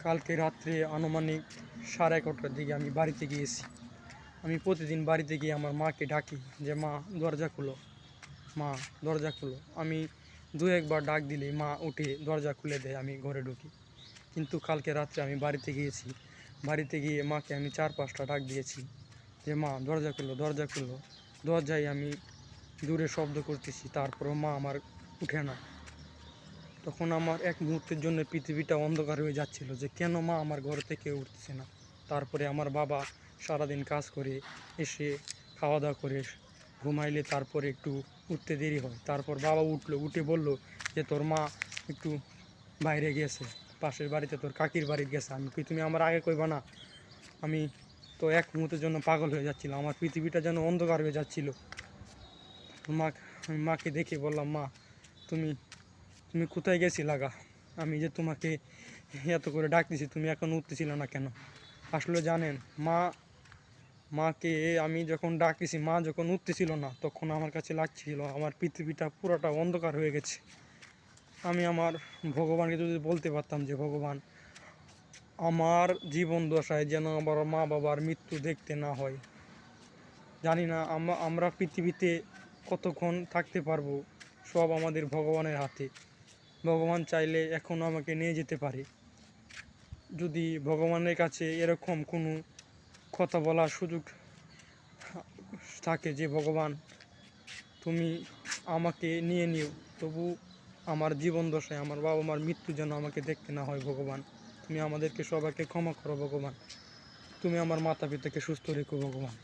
কালকে রাত্রে আনুমানিক 11:30টার দিকে আমি বাড়িতে গিয়েছি। আমি প্রতিদিন বাড়িতে গিয়ে আমার মাকে ডাকি যে মা দরজা খুলো, মা দরজা খুলো। আমি দু একবার ডাক দিলেই মা উঠে দরজা খুলে দেয়, আমি ঘরে ঢুকি। কিন্তু কালকে রাত্রে আমি বাড়িতে গিয়েছি, বাড়িতে গিয়ে মাকে আমি 4-5টা ডাক দিয়েছি যে মা দরজা খুলো, দরজা খুলো। দরজায় আমি দূরে শব্দ করতেছি, তারপরেও মা আমার উঠে না। তখন আমার এক মুহূর্তের জন্য পৃথিবীটা অন্ধকার হয়ে যাচ্ছিল যে কেন মা আমার ঘর থেকে উঠতেছে না। তারপরে আমার বাবা সারাদিন কাজ করে এসে খাওয়া দাওয়া করে ঘুমাইলে তারপরে একটু উঠতে দেরি হয়। তারপর বাবা উঠে বলল যে তোর মা একটু বাইরে গেছে, পাশের বাড়িতে তোর কাকির বাড়ি গেছে। আমি কই তুমি আমার আগে কইবা না? আমি তো এক মুহূর্তের জন্য পাগল হয়ে যাচ্ছিলাম, আমার পৃথিবীটা যেন অন্ধকার হয়ে যাচ্ছিল। আমি মাকে দেখে বললাম, মা তুমি তুমি কোথায় গেছিলা গা? আমি যে তোমাকে এত করে ডাকতেছি, তুমি এখন উঠতেছিল না কেন? আসলে জানেন, মাকে আমি যখন ডাকতেছি, মা যখন উঠতেছিল না, তখন আমার কাছে লাগছিল আমার পৃথিবীটা পুরোটা অন্ধকার হয়ে গেছে। আমি আমার ভগবানকে যদি বলতে পারতাম যে ভগবান, আমার জীবন দশায় যেন আমার মা বাবার মৃত্যু দেখতে না হয়। জানি না আমরা পৃথিবীতে কতক্ষণ থাকতে পারবো, সব আমাদের ভগবানের হাতে। ভগবান চাইলে এখনও আমাকে নিয়ে যেতে পারে। যদি ভগবানের কাছে এরকম কোনো কথা বলার সুযোগ থাকে যে ভগবান তুমি আমাকে নিয়ে নিও, তবু আমার জীবন দশায় আমার বাবা মার মৃত্যু যেন আমাকে দেখতে না হয়। ভগবান তুমি আমাদেরকে সবাইকে ক্ষমা করো ভগবান, তুমি আমার মাতা পিতাকে সুস্থ রেখো ভগবান।